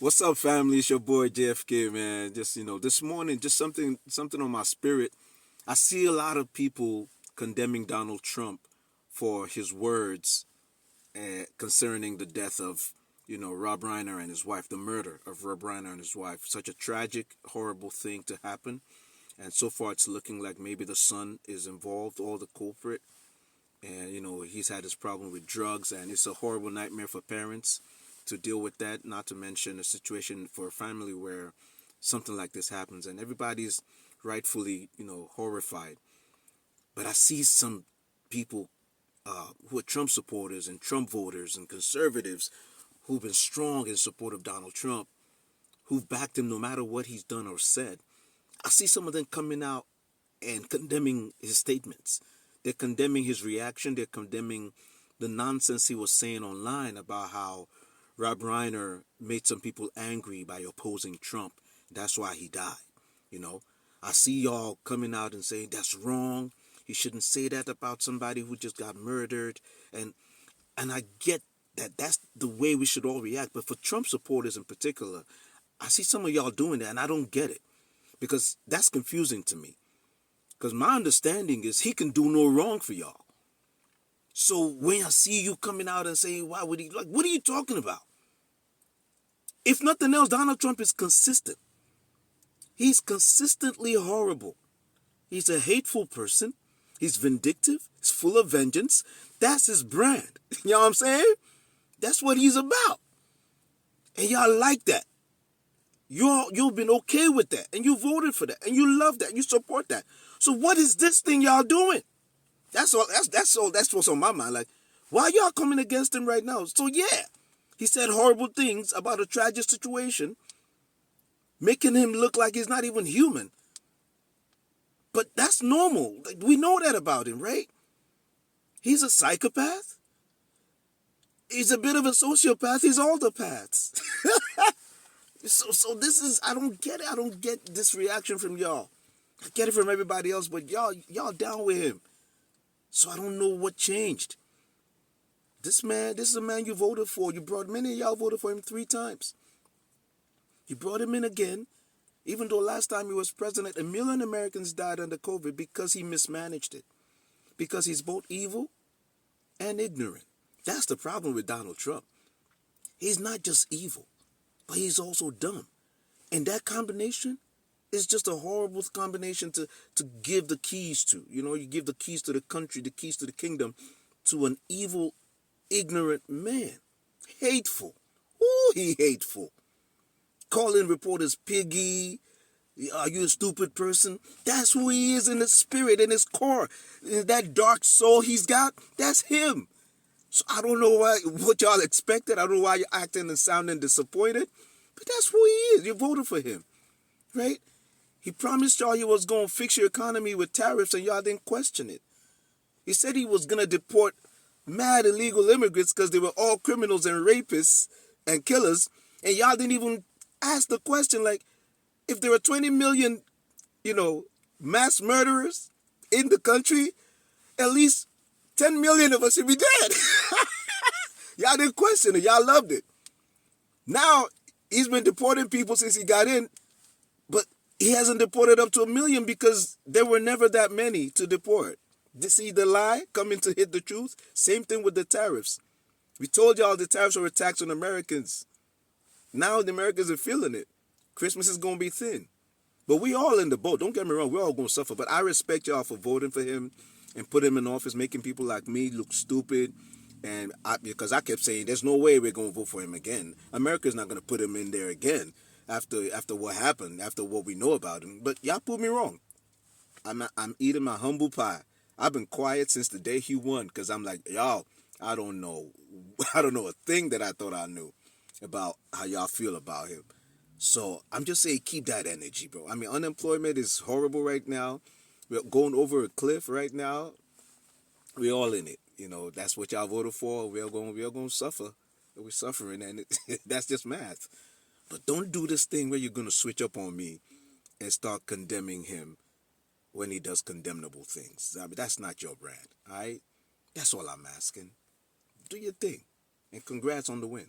What's up, family? It's your boy JFK, man. Just this morning, just something on my spirit. I see a lot of people condemning Donald Trump for his words concerning the death of Rob Reiner and his wife, the murder of Rob Reiner and his wife. Such a tragic, horrible thing to happen, and so far it's looking like maybe the son is involved, or the culprit. And he's had his problem with drugs, and it's a horrible nightmare for parents to deal with that, not to mention a situation for a family where something like this happens, and everybody's rightfully horrified. But I see some people who are Trump supporters and Trump voters and conservatives who've been strong in support of Donald Trump, who've backed him no matter what he's done or said. I see some of them coming out and condemning his statements. They're condemning his reaction. They're condemning the nonsense he was saying online about how Rob Reiner made some people angry by opposing Trump. That's why he died. You know, I see y'all coming out and saying that's wrong. You shouldn't say that about somebody who just got murdered. And I get that that's the way we should all react. But for Trump supporters in particular, I see some of y'all doing that, and I don't get it because that's confusing to me. Because my understanding is he can do no wrong for y'all. So when I see you coming out and saying, why would he, like, what are you talking about? If nothing else, Donald Trump is consistent. He's consistently horrible. He's a hateful person. He's vindictive. He's full of vengeance. That's his brand. You know what I'm saying? That's what he's about. And y'all like that. You've been okay with that. And you voted for that. And you love that. You support that. So what is this thing y'all doing? That's all. That's what's on my mind. Like, why y'all coming against him right now? So yeah, he said horrible things about a tragic situation, making him look like he's not even human. But that's normal. Like, we know that about him, right? He's a psychopath. He's a bit of a sociopath. He's all the paths. So this is, I don't get it. I don't get this reaction from y'all. I get it from everybody else, but y'all down with him. So I don't know what changed. This is a man you voted for. You brought, many of y'all voted for him 3 times. You brought him in again, even though last time he was president, 1 million Americans died under COVID because he mismanaged it. Because he's both evil and ignorant. That's the problem with Donald Trump. He's not just evil, but he's also dumb. And that combination is just a horrible combination to give the keys to. You give the keys to the country, the keys to the kingdom to an evil, ignorant man. Hateful. Ooh, he hateful. Calling reporters piggy. Are you a stupid person? That's who he is in his spirit, in his core. That dark soul he's got, that's him. So I don't know what y'all expected. I don't know why you're acting and sounding disappointed. But that's who he is. You voted for him, right? He promised y'all he was going to fix your economy with tariffs, and y'all didn't question it. He said he was going to deport mad illegal immigrants because they were all criminals and rapists and killers, and y'all didn't even ask the question, like, if there were 20 million, mass murderers in the country, at least 10 million of us should be dead. Y'all didn't question it. Y'all loved it. Now, he's been deporting people since he got in, but he hasn't deported up to 1 million because there were never that many to deport. See the lie coming to hit the truth? Same thing with the tariffs. We told y'all the tariffs were a tax on Americans. Now the Americans are feeling it. Christmas is going to be thin. But we all in the boat. Don't get me wrong. We're all going to suffer. But I respect y'all for voting for him and put him in office, making people like me look stupid. And because I kept saying, there's no way we're going to vote for him again. America's not going to put him in there again after what happened, after what we know about him. But y'all proved me wrong. I'm eating my humble pie. I've been quiet since the day he won because I'm like, y'all, I don't know a thing that I thought I knew about how y'all feel about him. So I'm just saying, keep that energy, bro. I mean, unemployment is horrible right now. We're going over a cliff right now. We're all in it. That's what y'all voted for. We're going to suffer. We're suffering, and that's just math. But don't do this thing where you're going to switch up on me and start condemning him when he does condemnable things. I mean, that's not your brand, all right? That's all I'm asking. Do your thing. And congrats on the win.